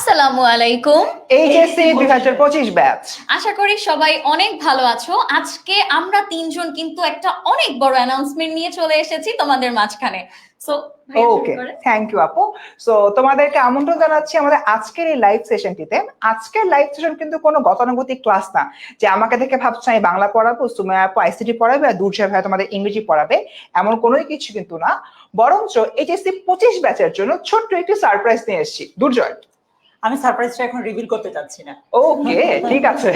আসসালামু আলাইকুম। HSC 2025 batch. আশা করি সবাই অনেক ভালো আছো। আজকে আমরা তিনজন কিন্তু একটা অনেক বড় অ্যানাউন্সমেন্ট নিয়ে চলে এসেছি তোমাদের মাঝখানে। সো ওকে, থ্যাংক ইউ আপু। সো তোমাদেরকে আমন্ত্রণ জানাচ্ছি আমাদের আজকের এই লাইভ সেশনটিতে। আজকের লাইভ সেশন কিন্তু কোনো গতানুগতিক ক্লাস না যে আমাকে দেখে ভাবছো আমি বাংলা পড়াবো, সুমাইয়া আপু আইসিটি পড়াবে আর দুর্জয় ভাই তোমাদের ইংরেজি পড়াবে, এমন কোনোই কিছু কিন্তু না। বরঞ্চ এইচএসসি 25 ব্যাচের জন্য ছোট্ট একটি সারপ্রাইজ নিয়ে এসেছি। দুর্জয়, আমি সারপ্রাইজটা এখন রিভিল করতে চাচ্ছি না। ওকে, ঠিক আছে।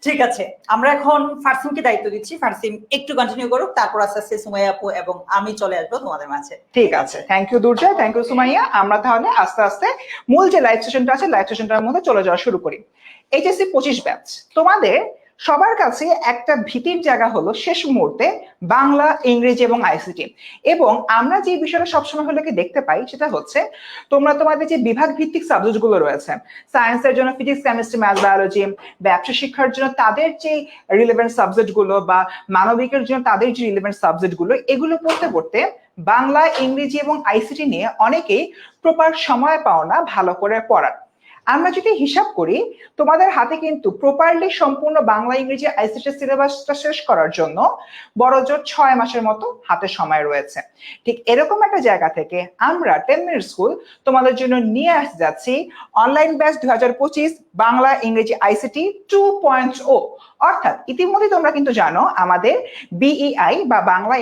ঠিক আছে, আমরা এখন ফারসিমকে দায়িত্ব দিচ্ছি। ফারসিম একটু কন্টিনিউ করুক, তারপর আস্তে আস্তে সুমাইয়া আপু এবং আমি চলে আসবো তোমাদের মাঝে। ঠিক আছে, thank you Durjoy, thank you Sumaiya. আমরা তাহলে আস্তে আস্তে মূল যে লাইভ সেশনটা আছে লাইভ সেশনটার মধ্যে চলে যাওয়া শুরু করি। এইচএসসি 25 ব্যাচ তোমাদের সবার কাছে একটা ভীতির জায়গা হলো শেষ মুহূর্তে বাংলা, ইংরেজি এবং আইসিটি। এবং আমরা যে বিষয়টা সবসময় হলে কি দেখতে পাই সেটা হচ্ছে তোমরা তোমাদের যে বিভাগ ভিত্তিক সাবজেক্ট গুলো রয়েছে, সায়েন্সের জন্য ফিজিক্স, কেমিস্ট্রি, ম্যাথ, বায়োলজি, ব্যবসা শিক্ষার জন্য তাদের যে রিলেভেন্ট সাবজেক্ট গুলো বা মানবিকের জন্য তাদের যে রিলেভেন্ট সাবজেক্ট গুলো, এগুলো পড়তে পড়তে বাংলা, ইংরেজি এবং আইসিটি নিয়ে অনেকেই প্রপার সময় পাও না ভালো করে পড়ার। আমরা যদি হিসাব করি তোমাদের হাতে কিন্তু প্রপারলি সম্পূর্ণ বাংলা, ইংরেজি, আইসিটি সিলেবাসটা শেষ করার জন্য বড়জোর 6 মাসের মতো হাতে সময় রয়েছে। ঠিক এরকম একটা জায়গা থেকে আমরা 10 মিনিট স্কুল তোমাদের জন্য নিয়ে আসতে যাচ্ছি অনলাইন ব্যাচ 2025 বাংলা, ইংরেজি, আইসিটি 2.0। অর্থাৎ ইতিমধ্যে তোমরা কিন্তু জানো আমাদের বিইআই বা বাংলা,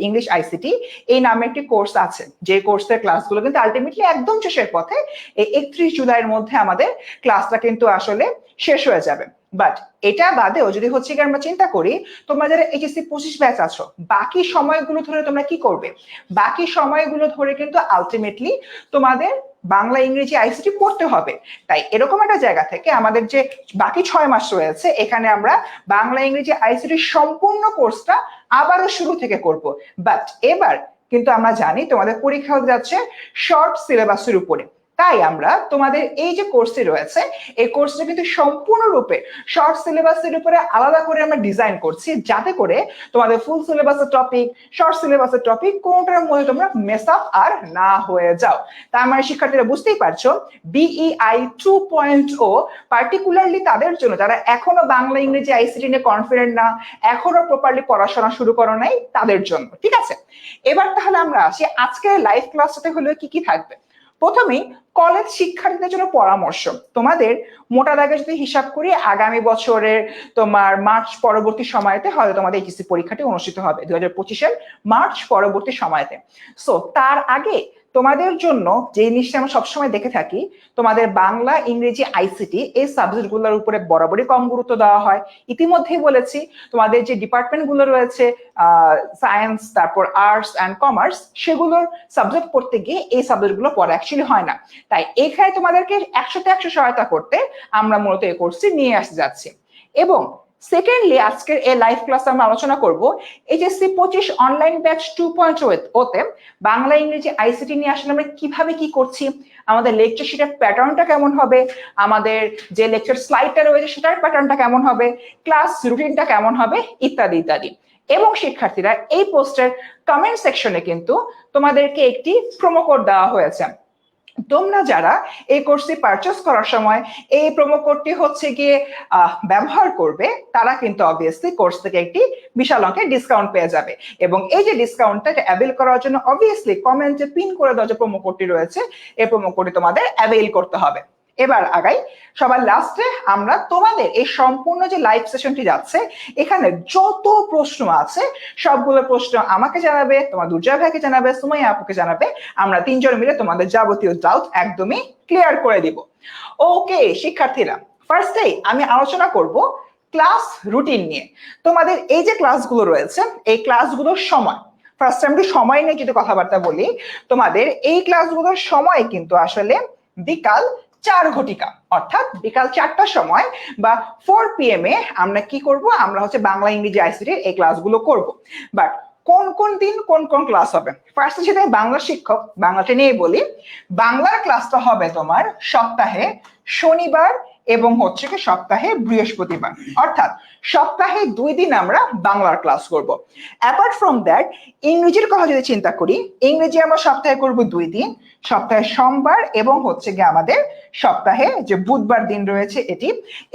ইংলিশ আইসিটি এই নামে একটি কোর্স আছে, যে কোর্সের ক্লাসগুলো কিন্তু আলটিমেটলি একদম শেষের পথে। এই 31 জুলাইয়ের মধ্যে আমাদের ক্লাসটা কিন্তু আসলে শেষ হয়ে যাবে। বাট এটা বাদেও যদি হচ্ছে কি আমরা চিন্তা করি তোমরা যারা এইচএসসি 25 ব্যাচ আছো, বাকি সময়গুলো ধরে তোমরা কি করবে? বাকি সময়গুলো ধরে কিন্তু আলটিমেটলি তোমাদের বাংলা, ইংরেজি, আইসিটি পড়তে হবে। তাই এরকম একটা জায়গা থেকে আমাদের যে বাকি 6 মাস রয়েছে এখানে আমরা বাংলা, ইংরেজি, আইসিটি সম্পূর্ণ কোর্সটা আবারও শুরু থেকে করব। বাট এবার কিন্তু আমরা জানি তোমাদের পরীক্ষা হতে যাচ্ছে শর্ট সিলেবাসের উপরে। তাই আমরা তোমাদের এই যে কোর্সটি রয়েছে এই কোর্সটা কিন্তু সম্পূর্ণরূপে শর্ট সিলেবাসের উপরে আলাদা করে আমরা ডিজাইন করছি, যাতে করে তোমাদের ফুল সিলেবাসের টপিক, শর্ট সিলেবাসের টপিক কোনটার মধ্যে তোমরা মেস আপ আর না হয়ে যাও। তার মানে শিক্ষার্থীরা বুঝতেই পারছো বিইআই 2.0 পার্টিকুলারলি তাদের জন্য যারা এখনো বাংলা, ইংরেজি, আইসিটি নিয়ে কনফিডেন্ট না, এখনো প্রপারলি পড়াশোনা শুরু করো নাই, তাদের জন্য। ঠিক আছে, এবার তাহলে আমরা আসি আজকের লাইভ ক্লাসটাতে হলো কি কি থাকবে। প্রথমেই কলেজ শিক্ষার্থীদের জন্য পরামর্শ। তোমাদের মোটা দাগে যদি হিসাব করি আগামী বছরের তোমার মার্চ পরবর্তী সময়তে হয়তো তোমাদের এইচএসসি পরীক্ষাটি অনুষ্ঠিত হবে 2025-এর মার্চ পরবর্তী সময়তে। সো তার আগে তোমাদের জন্য যে জিনিসটা আমরা সবসময় দেখে থাকি, তোমাদের বাংলা, ইংরেজি, আইসিটি এই সাবজেক্ট গুলোর উপরে বরাবরই কম গুরুত্ব দেওয়া হয়। ইতিমধ্যেই বলেছি তোমাদের যে ডিপার্টমেন্ট গুলো রয়েছে সায়েন্স, তারপর আর্টস অ্যান্ড কমার্স, সেগুলোর সাবজেক্ট পড়তে গিয়ে এই সাবজেক্ট গুলো পড়া অ্যাকচুয়ালি হয় না। তাই এখানে তোমাদেরকে 100তে 100 সহায়তা করতে আমরা মূলত এই কোর্সটি নিয়ে আসতে যাচ্ছি। এবং সেকেন্ডলি আজকের এই লাইভ ক্লাসে আমরা আলোচনা করব এইচএসসি 25 অনলাইন ব্যাচ 2.0 তে বাংলা, ইংরেজি, আইসিটি নিয়ে আসলে আমরা কিভাবে কি করছি, আমাদের লেকচার শিটের প্যাটার্নটা কেমন হবে, আমাদের যে লেকচার স্লাইডটা রয়েছে সেটার প্যাটার্নটা কেমন হবে, ক্লাস রুটিনটা কেমন হবে, ইত্যাদি ইত্যাদি। এবং শিক্ষার্থীরা এই পোস্টের কমেন্ট সেকশনে কিন্তু তোমাদেরকে একটি প্রোমো কোড দেওয়া হয়েছে। তোমরা যারা এই কোর্সটি পারচেজ করার সময় এই প্রোমো কোডটি হচ্ছে গিয়ে ব্যবহার করবে তারা কিন্তু অবভিয়াসলি কোর্স থেকে একটি বিশাল অঙ্কের ডিসকাউন্ট পেয়ে যাবে। এবং এই যে ডিসকাউন্টটা অ্যাভেল করার জন্য অবভিয়াসলি কমেন্টে পিন করে দেওয়া যে প্রোমো কোডটি রয়েছে এই প্রোমো কোডটি তোমাদের অ্যাভেল করতে হবে। এবার আগাই, সবার লাস্টে আমরা তোমাদের এই সম্পূর্ণ যে লাইভ সেশনটি যাচ্ছে এখানে যত প্রশ্ন আছে সবগুলো প্রশ্ন আমাকে জানাবে, তোমার দুর্জয় ভাইকে জানাবে, সুমাইয়া আপুকে জানাবে। আমরা তিনজন মিলে তোমাদের যাবতীয় ডাউট একদমই ক্লিয়ার করে দিব। ওকে শিক্ষার্থীরা, ফার্স্টেই আমি আলোচনা করব ক্লাস রুটিন নিয়ে। তোমাদের এই যে ক্লাসগুলো রয়েছে এই ক্লাসগুলোর সময়, ফার্স্ট আমি সময় নিয়ে যদি কথাবার্তা বলি, তোমাদের এই ক্লাসগুলোর সময় কিন্তু আসলে বিকাল 4 ঘটিকা, অর্থাৎ বিকাল 4টার সময় বা 4 PM এ আমরা কি করব, আমরা হচ্ছে বাংলা, ইংরেজি, আইসিটি এই ক্লাসগুলো করব। বাট কোন কোন দিন কোন কোন ক্লাস হবে, ফার্স্টে যেটা বাংলা শিক্ষক, বাংলাটা নিয়ে বলি। বাংলার ক্লাসটা হবে তোমার সপ্তাহে শনিবার এবং হচ্ছে কি সপ্তাহে বৃহস্পতিবার, অর্থাৎ সপ্তাহে 2 দিন আমরা বাংলার ক্লাস করব। অ্যাপার্ট ফ্রম দ্যাট, ইংরেজির কথা যদি চিন্তা করি, ইংরেজি আমরা সপ্তাহে করব 2 দিন, সপ্তাহে সোমবার এবং হচ্ছে গিয়ে আমাদের সপ্তাহে যে বুধবার দিন রয়েছে এটি,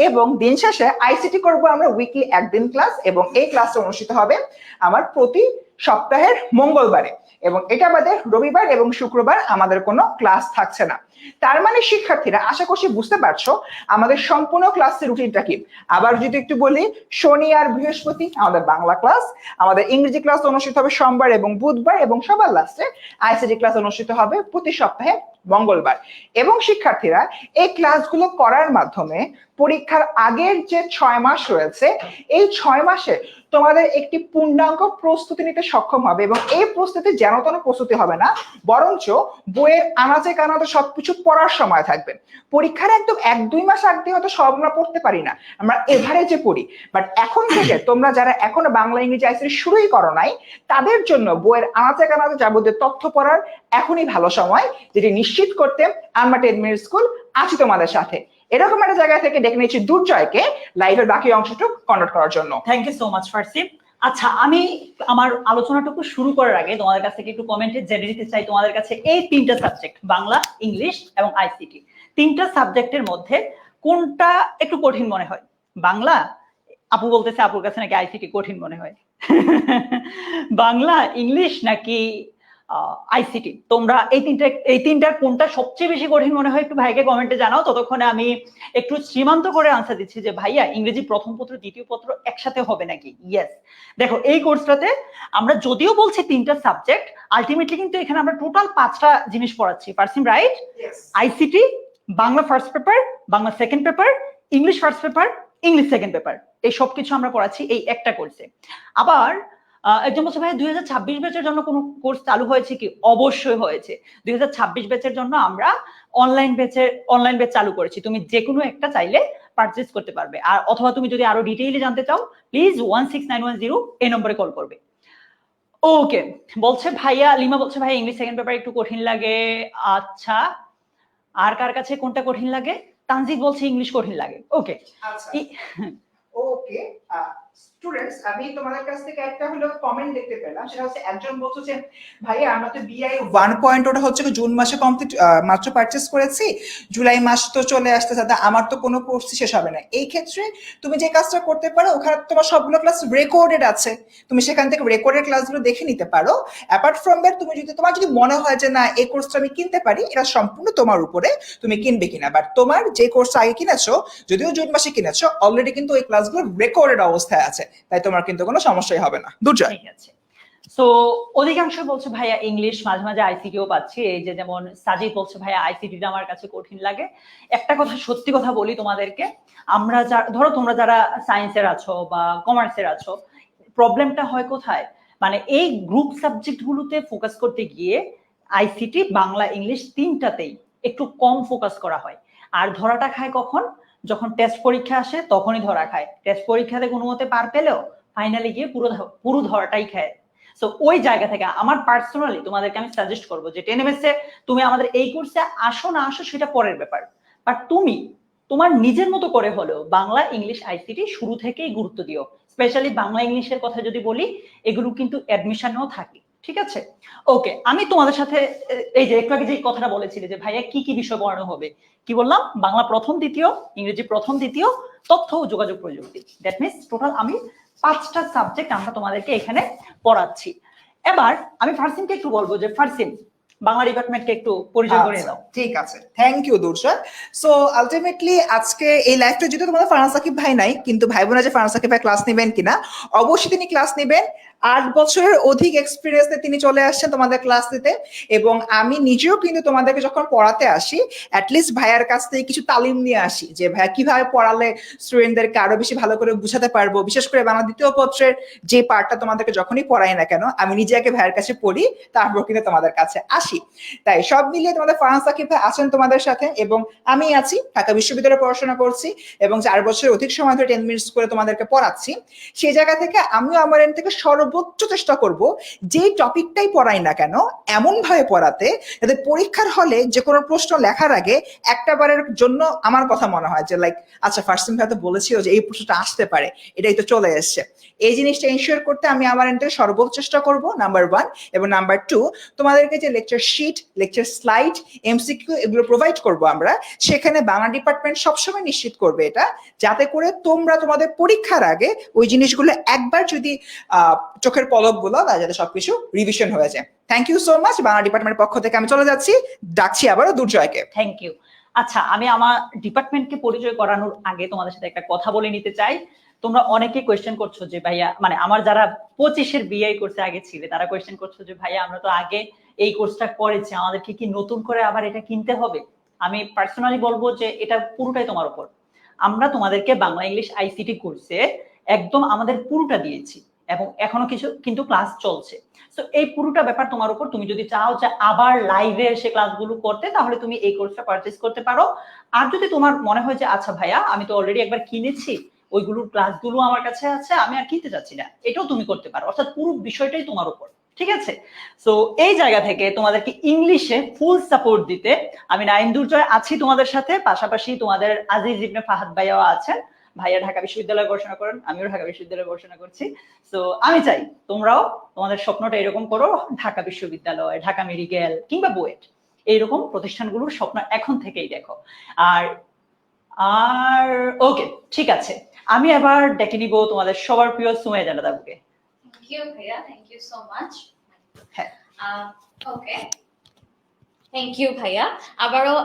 এবং দিন শেষে আইসিটি করব আমরা উইকলি 1 দিন ক্লাস, এবং এই ক্লাসটা অনুষ্ঠিত হবে আমার প্রতি সপ্তাহের মঙ্গলবারে, এবং এটা আমাদের রবিবার এবং শুক্রবার আমাদের কোনো ক্লাস থাকছে না। তার মানে শিক্ষার্থীরা আশা করছি বুঝতে পারছো আমাদের সম্পূর্ণ ক্লাসের রুটিনটা কি। আবার যদি একটু বলি, শনি আর বৃহস্পতি আমাদের বাংলা ক্লাস, আমাদের ইংরেজি ক্লাস অনুষ্ঠিত হবে সোমবার এবং বুধবার, এবং সবার লাস্টে আইসিটি ক্লাস অনুষ্ঠিত হবে প্রতি সপ্তাহে মঙ্গলবার। এবং শিক্ষার্থীরা এই ক্লাসগুলো করার মাধ্যমে পরীক্ষার আগের যে 6 মাস রয়েছে, এই 6 মাসে তোমাদের একটি পূর্ণাঙ্গ প্রস্তুতি নিতে সক্ষম হবে, এবং এই প্রস্তুতি যেন তেন প্রস্তুতি হবে না, বরঞ্চ বইয়ের আনাচে কানাচে সবকিছু পড়ার সময় থাকবে। পরীক্ষার একদম 1-2 মাস আগে হয়তো সব আমরা পড়তে পারি না, আমরা এভারেজে পড়ি, বাট এখন থেকে তোমরা যারা এখনো বাংলা ইংরেজি আইসিটি শুরুই করো নাই, তাদের জন্য বইয়ের আনাচে কানাচে যাবতীয় তথ্য পড়ার এখনই ভালো সময়, যেটি নিশ্চিত করতে আমরা 10 মিনিট স্কুল আছি তোমাদের সাথে। এরকম একটা জায়গা থেকে ডেকে নিয়েছি দুর্জয়কে লাইভের বাকি অংশটুকু কন্ডাক্ট করার জন্য। Thank you so much Farsim. আচ্ছা, আমি আমার আলোচনাটুকু শুরু করার আগে তোমাদের কাছ থেকে একটু কমেন্টে জেনে নিতে চাই তোমাদের কাছে এই 3টা সাবজেক্ট, বাংলা, ইংলিশ এবং আইসিটি, 3টা সাবজেক্টের মধ্যে কোনটা একটু কঠিন মনে হয়? বাংলা, আপু বলতেছে আপুর কাছে নাকি আইসিটি কঠিন মনে হয়। বাংলা, ইংলিশ নাকি আইসিটি? তোমরা এই তিনটার কোনটা সবচেয়ে বেশি কঠিন মনে হয় একটু ভাইকে কমেন্টে জানাও। ততক্ষণে আমি একটু সীমান্ত করে আনসার দিচ্ছি যে ভাইয়া ইংরেজি প্রথম পত্র দ্বিতীয় পত্র একসাথে হবে নাকি? ইয়েস, দেখো এই কোর্সটাতে আমরা যদিও বলছি 3টা সাবজেক্ট, আলটিমেটলি কিন্তু এখানে আমরা টোটাল 5টা জিনিস পড়াচ্ছি। Parsim right? ICT, Bangla first paper, Bangla second paper, English first paper, English second paper, এই সবকিছু আমরা পড়াচ্ছি এই একটা কোর্সে। আবার একজন বলছে ভাই 2026 ব্যাচের জন্য কোনো কোর্স চালু হয়েছে কি? অবশ্যই হয়েছে। 2026 ব্যাচের জন্য আমরা অনলাইন ব্যাচ চালু করেছি। তুমি যে কোনো একটা চাইলে পারচেজ করতে পারবে, আর অথবা তুমি যদি আরো ডিটেইলে জানতে চাও প্লিজ 16910 এই নম্বরে কল করবে। ওকে, বলছে ভাইয়া, লিমা বলছে ভাই ইংলিশ সেকেন্ড পেপার একটু কঠিন লাগে। আচ্ছা, আর কার কাছে কোনটা কঠিন লাগে? তানজিদ বলছে ইংলিশ কঠিন লাগে। ওকে ওকে স্টুডেন্টস, আমি তোমাদের কাছ থেকে একটা হলো কমেন্ট দেখতে পেলাম, সেটা হচ্ছে একজন বলছে যে ভাইয়া আমরা তো বিআই 1.0 ওটা হচ্ছে জুন মাসে কমপ্লিট মাত্র পারচেজ করেছি, জুলাই মাস তো চলে আসতে সাথে আমার তো কোনো কোর্স শেষ হবে না। এই ক্ষেত্রে তুমি যে কাজটা করতে পারো, ওখানে তোমার সবগুলো ক্লাস রেকর্ডেড আছে, তুমি সেখান থেকে রেকর্ডেড ক্লাসগুলো দেখে নিতে পারো। অ্যাপার্ট ফ্রম দ্যাট, তোমার যদি মনে হয় যে না এই কোর্সটা আমি কিনতে পারি, এটা সম্পূর্ণ তোমার উপরে, তুমি কিনবে কিনা। বাট তোমার যে কোর্সটা আগে কিনেছো, যদিও জুন মাসে কিনেছো, অলরেডি কিন্তু ওই ক্লাসগুলো রেকর্ডেড অবস্থায় আছে, তাই তোমার কিন্তু কোনো সমস্যাই হবে না। দুর্জয়, ঠিক আছে। সো অধিকাংশ বলছে ভাইয়া ইংলিশ, মাঝে মাঝে আইসিটিও পাচ্ছি। এই যে যেমন সাজিদ বলছে ভাইয়া আইসিটিটা আমার কাছে কঠিন লাগে। একটা কথা সত্যি কথা বলি তোমাদেরকে, আমরা ধরো তোমরা যারা সায়েন্সের আছো বা কমার্সের আছো, প্রবলেমটা হয় কোথায়? মানে এই গ্রুপ সাবজেক্ট গুলোতে ফোকাস করতে গিয়ে আইসিটি, বাংলা, ইংলিশ 3টাতেই একটু কম ফোকাস করা হয়। আর ধরাটা খায় কখন? যখন টেস্ট পরীক্ষা আসে তখনই ধরা খায়। টেস্ট পরীক্ষাতে কোনো মতে পার পেলেও ফাইনালি গিয়ে পুরো ধরাটাই খায়। সো ওই জায়গা থেকে আমার পার্সোনালি তোমাদেরকে আমি সাজেস্ট করবো যে 10 MS তুমি আমাদের এই কোর্সে আসো না আসো সেটা পরের ব্যাপার, বাট তুমি তোমার নিজের মতো করে হলেও বাংলা, ইংলিশ, আইসিটি শুরু থেকেই গুরুত্ব দিও। স্পেশালি বাংলা ইংলিশের কথা যদি বলি, এগুলো কিন্তু অ্যাডমিশনেও থাকে, ঠিক আছে? ওকে, আমি তোমাদের সাথে এই যে একটু আগে যে কথাটা বলেছিলে যে ভাইয়া কি কি বিষয় পড়ানো হবে, কি বললাম? বাংলা প্রথম দ্বিতীয়, ইংরেজি প্রথম দ্বিতীয়, তথ্য ও যোগাযোগ প্রযুক্তি। দ্যাট মিনস টোটাল আমি 5টা সাবজেক্ট আমরা তোমাদেরকে এখানে পড়াচ্ছি। এবার আমি ফারসিমকে একটু বলবো যে ফারসিম, বাংলা ডিপার্টমেন্টকে একটু পরিচয় করে দাও। ঠিক আছে, thank you Durjoy. So ultimately আজকে এই লাইভটা যদি তোমাদের ফারহান সাকিব ভাই নাই, কিন্তু ভাই বোনা যে ফারহান সাকিব ভাই ক্লাস নেবেন কিনা, অবশ্যই তিনি ক্লাস নেবেন। 8 বছরের অধিক এক্সপিরিয়েন্সে তিনি চলে আসছেন তোমাদের ক্লাস নিতে, এবং আমি নিজেও কিন্তু তোমাদেরকে যখন পড়াতে আসি অ্যাটলিস্ট ভাইয়ার কাছ থেকে কিছু তালিম নিয়ে আসি যে ভাইয়া কিভাবে পড়ালে স্টুডেন্টদেরকে আরো বেশি ভালো করে বুঝাতে পারবো। বিশেষ করে বাংলা দ্বিতীয় পত্রের যে পার্টটা তোমাদেরকে যখনই পড়াই না কেন, আমি নিজে আগে ভাইয়ের কাছে পড়ি, তারপর কিন্তু তোমাদের কাছে আসি। তাই সব মিলিয়ে তোমাদের ফারহান সাকিব ভাই আছেন তোমাদের সাথে, এবং আমি আছি, ঢাকা বিশ্ববিদ্যালয়ে পড়াশোনা করছি এবং 4 বছরের অধিক সময় ধরে 10 মিনিটস করে তোমাদেরকে পড়াচ্ছি। সেই জায়গা থেকে আমিও আমার এন্ড থেকে সর্বোচ্চ চেষ্টা করব যে টপিকটাই পড়াই না কেন এমন ভাবে পড়াতে যাতে পরীক্ষার হলে যে কোনো প্রশ্ন লেখার আগে একটা বারের জন্য আমার কথা মনে হয় যে লাইক আচ্ছা ফার্স্ট সেম হয়তো বলেছিল যে এই প্রশ্নটা আসতে পারে, এটাই তো চলে এসছে। এই জিনিসটা এনশিওর করতে আমি আমার এন্ড থেকে সর্বোচ্চ চেষ্টা করব, নাম্বার 1। এবং নাম্বার 2, তোমাদেরকে যে lecture sheet, lecture slide, MCQ এগুলো প্রোভাইড করব আমরা, সেখানে বাংলা ডিপার্টমেন্ট সবসময় নিশ্চিত করবে এটা, যাতে করে তোমরা তোমাদের পরীক্ষার আগে ওই জিনিসগুলো একবার যদি চোখের পলক গুলো যাতে সবকিছু রিভিশন হয়ে যায়। Thank you so much. Bangla ডিপার্টমেন্টের পক্ষ থেকে আমি চলে যাচ্ছি, ডাকছি আবারও দুর্জয়কে। Thank you. আচ্ছা, আমি আমার ডিপার্টমেন্টকে পরিচয় করানোর আগে তোমাদের সাথে একটা কথা বলে নিতে চাই। তোমরা অনেকে কোয়েশ্চেন করছো যে ভাইয়া, মানে আমার যারা 25-এর বিআই কোর্সে আগে ছিল তারা কোয়েশ্চেন করছো যে ভাইয়া আমরা তো আগে এই কোর্সটা করেছি, আমাদেরকে কি নতুন করে আবার এটা কিনতে হবে? আমি পার্সোনালি বলবো যে এটা পুরোটাই তোমার উপর। আমরা তোমাদেরকে বাংলা ইংলিশ আইসিটি কোর্সে একদম আমাদের পুরোটা দিয়েছি এবং এখনো কিছু কিন্তু ক্লাস চলছে। তো এই পুরোটা ব্যাপার তোমার উপর। তুমি যদি চাও যে আবার লাইভে এসে ক্লাসগুলো করতে, তাহলে তুমি এই কোর্সটা পারচেজ করতে পারো। আর যদি তোমার মনে হয় যে আচ্ছা ভাইয়া আমি তো অলরেডি একবার কিনেছি, ওইগুলোর ক্লাসগুলো আমার কাছে আছে, আমি আর কিনতে চাচ্ছি না, এটাও তুমি করতে পারো। অর্থাৎ পুরো বিষয়টাই তোমার উপর, ঠিক আছে? সো এই জায়গা থেকে তোমাদেরকে ইংলিশে ফুল সাপোর্ট দিতে আমি নাইম দুর্জয় আছি তোমাদের সাথে। পাশাপাশি তোমাদের আজিজ ইবনে ফাহাদ ভাইয়াও আছেন। ভাইয়া ঢাকা বিশ্ববিদ্যালয়ে পড়াশোনা করেন, আমিও ঢাকা বিশ্ববিদ্যালয়ে পড়াশোনা করছি। তো আমি চাই তোমরাও তোমাদের স্বপ্নটা এরকম করো, ঢাকা বিশ্ববিদ্যালয়, ঢাকা মেডিকেল কিংবা বুয়েট এইরকম প্রতিষ্ঠানগুলোর স্বপ্ন এখন থেকেই দেখো। আর আর ওকে, ঠিক আছে, আমি এবার ডেকে নিব তোমাদের সবার প্রিয় সুমাইয়া জান্নাত আপুকে। থ্যাংক ইউ ভাইয়া, থ্যাংক ইউ সো মাচ। হ্যাঁ, ওকে, থ্যাংক ইউ ভাইয়া। আবারও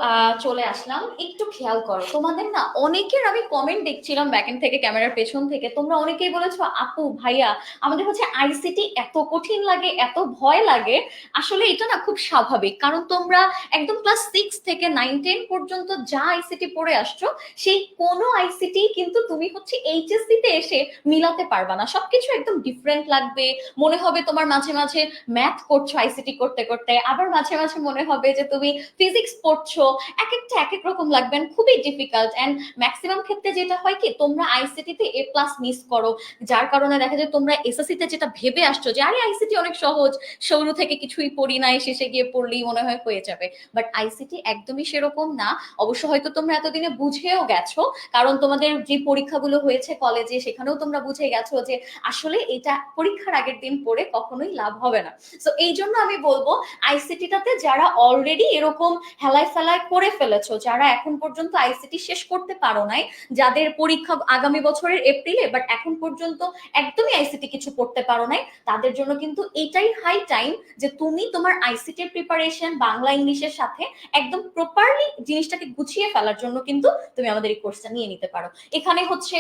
চলে আসলাম। একটু খেয়াল করো, তোমাদের না অনেকের আমি কমেন্ট দেখছিলাম ব্যাকএন্ড থেকে, ক্যামেরার পেছন থেকে, তোমরা অনেকেই বলেছো আপু ভাইয়া আমাদের হচ্ছে আইসিটি এত কঠিন লাগে, এত ভয় লাগে। আসলে এটা না খুব স্বাভাবিক, কারণ তোমরা একদম ক্লাস 6 থেকে 9-10 পর্যন্ত যা আইসিটি পড়ে আসছো, সেই কোনো আইসিটি কিন্তু তুমি হচ্ছে এইচএসসি তে এসে মিলাতে পারবা না। সবকিছু একদম ডিফারেন্ট লাগবে। মনে হবে তোমার মাঝে মাঝে ম্যাথ করছো আইসিটি করতে করতে, আবার মাঝে মাঝে মনে হবে যে তুমি ফিজিক্স পড়ছো, এক একটা এক এক রকম লাগবে, খুবই ডিফিকাল্ট। এন্ড ম্যাক্সিমাম ক্ষেত্রে যেটা হয় কি, তোমরা আইসিটি তে এ প্লাস মিস করো, যার কারণে দেখা যায় তোমরা এসএসসি তে যেটা ভেবে আসছো যে আরে আইসিটি অনেক সহজ, শুরু থেকে কিছুই পড়ি নাই, শেষে গিয়ে পড়লেই মনে হয় হয়ে যাবে। বাট আইসিটি একদমই সেরকম না। অবশ্য হয়তো তোমরা এতদিনে বুঝেও গেছো, কারণ তোমাদের যে পরীক্ষাগুলো হয়েছে কলেজে, সেখানেও তোমরা বুঝে গেছো যে আসলে এটা পরীক্ষার আগের দিন পড়ে কখনোই লাভ হবে না। সো এই জন্য আমি বলবো আইসিটিটাতে যারা অলরেডি এরকম হেলাই ফেলাই করে ফেলেছো, যারা এখন পর্যন্ত আইসিটি শেষ করতে পারো নাই, যাদের পরীক্ষা আগামী বছরের এপ্রিলে, বাট এখন পর্যন্ত একদমই আইসিটি কিছু পড়তে পারো নাই, তাদের জন্য কিন্তু এটাই হাই টাইম যে তুমি তোমার আইসিটি প্রিপারেশন বাংলা ইংলিশের সাথে একদম প্রপারলি জিনিসটাকে গুছিয়ে ফেলার জন্য কিন্তু তুমি আমাদের এই কোর্সটা নিয়ে নিতে পারো। এখানে হচ্ছে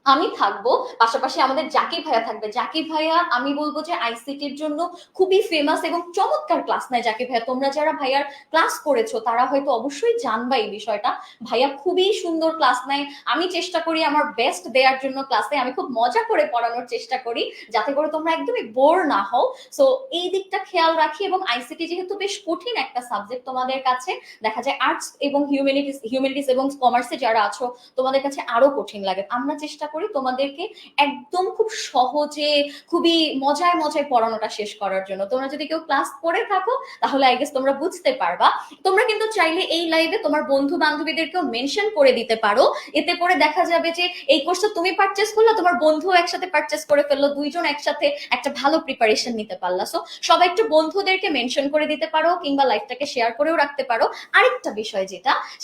আমি থাকবো, পাশাপাশি আমাদের জাকির ভাইয়া থাকবে। জাকির ভাইয়া আমি বলবো যে আইসিটির জন্য খুবই ফেমাস এবং চমৎকার ক্লাস নেয় জাকির ভাইয়া। তোমরা যারা ভাইয়ার ক্লাস করেছো তারা হয়তো অবশ্যই জানবা এই বিষয়টা। ভাইয়া খুবই সুন্দর ক্লাস নেয়। আমি চেষ্টা করি আমার বেস্ট দেওয়ার জন্য ক্লাসে, আমি খুব মজা করে পড়ানোর চেষ্টা করি যাতে করে তোমরা একদমই বোর না হও। সো এই দিকটা খেয়াল রাখি। এবং আইসিটি যেহেতু বেশ কঠিন একটা সাবজেক্ট তোমাদের কাছে, দেখা যায় আর্টস এবং হিউম্যানিটিস এবং কমার্সে যারা আছো তোমাদের কাছে আরো কঠিন লাগে। আমরা চেষ্টা করি তোমাদেরকে একদম খুব সহজে, খুবই মজায় মজায় পড়ানোটা শেষ করার জন্য। তোমরা যদি কেউ ক্লাস করে থাকো তাহলে আই গেস তোমরা বুঝতে পারবা। তোমরা কিন্তু চাইলে এই লাইভে তোমার বন্ধু বান্ধবীদেরকেও মেনশন করে দিতে পারো, এতে করে দেখা যাবে যে এই কোর্সটা তুমি পারচেস করলে, তোমার বন্ধুও একসাথে পারচেস করে ফেললো, দুইজন একসাথে একটা ভালো প্রিপারেশন নিতে পারলা। সো সবাই একটু বন্ধুদেরকে মেনশন করে দিতে পারো, কিংবা লাইভটাকে শেয়ার করেও রাখতে পারো। আরেকটা বিষয়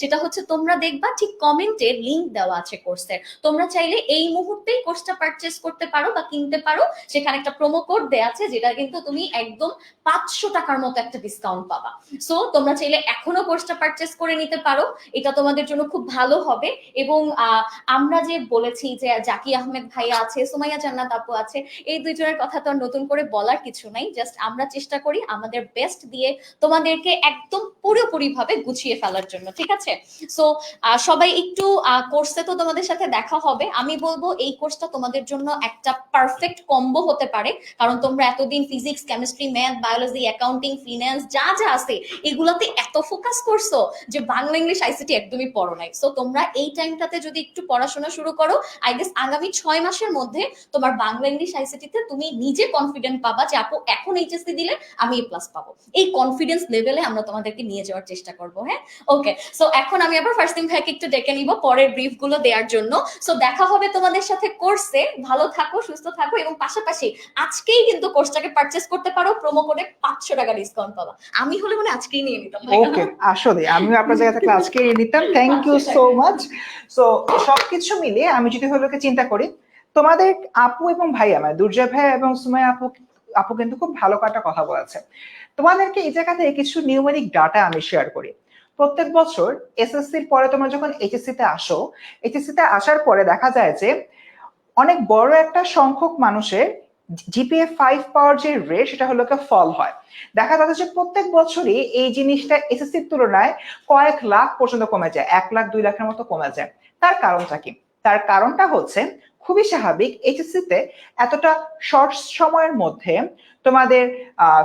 সেটা হচ্ছে তোমরা দেখবা ঠিক কমেন্টে লিংক দেওয়া আছে কোর্সের, তোমরা চাইলে এই মুহূর্তেই কোর্সটা পারচেস করতে পারো বা কিনতে পারো। সেখানে একটা প্রোমো কোড দেয়া আছে, যেটা কিন্তু তুমি একদম 500 টাকার মতো একটা ডিসকাউন্ট পাবা। সো তোমরা চাইলে এখনো কোর্সটা পারচেস করে নিতে পারো, এটা তোমাদের জন্য খুব ভালো হবে। এবং আমরা যে বলেছি যে জাকি আহমেদ ভাইয়া আছে, সুমাইয়া জান্নাত আপু আছে, এই দুইজনের কথা তো আর নতুন করে বলার কিছু নাই। জাস্ট আমরা চেষ্টা করি আমাদের বেস্ট দিয়ে তোমাদেরকে একদম পুরোপুরি ভাবে গুছিয়ে ফেলার জন্য, ঠিক আছে? সো সবাই একটু কোর্সে তো তোমাদের সাথে দেখা হবে। আমি বলবো এই কোর্সটা তোমাদের জন্য একটা পারফেক্ট কম্বো হতে পারে, কারণ তোমরা এতদিন physics, chemistry, math, biology, accounting, finance যা যা আছে এগুলাতে এত ফোকাস করছো যে বাংলা ইংলিশ আইসিটি একদমই পড়ো নাই। সো তোমরা এই টাইমটাতে যদি একটু পড়াশোনা শুরু করো, আই গেস আগামী 6 মাসের মধ্যে তোমার বাংলা ইংলিশ আইসিটিতে তুমি নিজে কনফিডেন্ট পাবা যে আপু এখন এইচএসসি দিলে আমি এ প্লাস পাবো। এই কনফিডেন্স লেভেলে আমরা তোমাদেরকে নিয়ে যাওয়ার চেষ্টা করবো। হ্যাঁ, ওকে। সো এখন আমি আবার ফার্স্ট দিন ভাইকে একটু ডেকে নিব পরের ব্রিফ গুলো দেওয়ার জন্য। সো দেখা হবে তোমাদের সাথে কোর্সে। ভালো থাকো, সুস্থ থাকো, এবং পাশাপাশি আজকেই কিন্তু কোর্সটাকে পারচেস করতে পারো, প্রোমো কোডে 500 টাকা ডিসকাউন্ট পাবা। আমি হলে মানে আজকেই নিয়ে নিতাম। ওকে, আসলে আমি আপনার জায়গা থেকে আজকে নিতাম। Thank you so much. So সবকিছু মিলিয়ে আমি যদি হলো চিন্তা করি, তোমাদের আপু এবং ভাইয়া মানে দুর্জয় ভাইয়া এবং সুমাইয়া আপু কিন্তু খুব ভালো একটা কথা বলেছে। তোমাদেরকে এই জায়গা থেকে কিছু নিউমেরিক ডাটা আমি শেয়ার করি। প্রত্যেক বছর এসএসসির পরে তোমরা যখন এইচএসসি তে আসো, এইচএসসি তে আসার পরে দেখা যায় যে অনেক বড় একটা সংখ্যক মানুষের জিপিএ 5 পাওয়ার যে রেট সেটা হলো ফল হয়। দেখা যাচ্ছে যে প্রত্যেক বছরই এই জিনিসটা এসএসসির তুলনায় কয়েক লাখ পর্যন্ত কমে যায়, 1 লাখ 2 লাখের মতো কমে যায়। তার কারণটা কি? তার কারণটা হচ্ছে খুবই স্বাভাবিক, এইচএসসি তে এতটা শর্ট সময়ের মধ্যে তোমাদের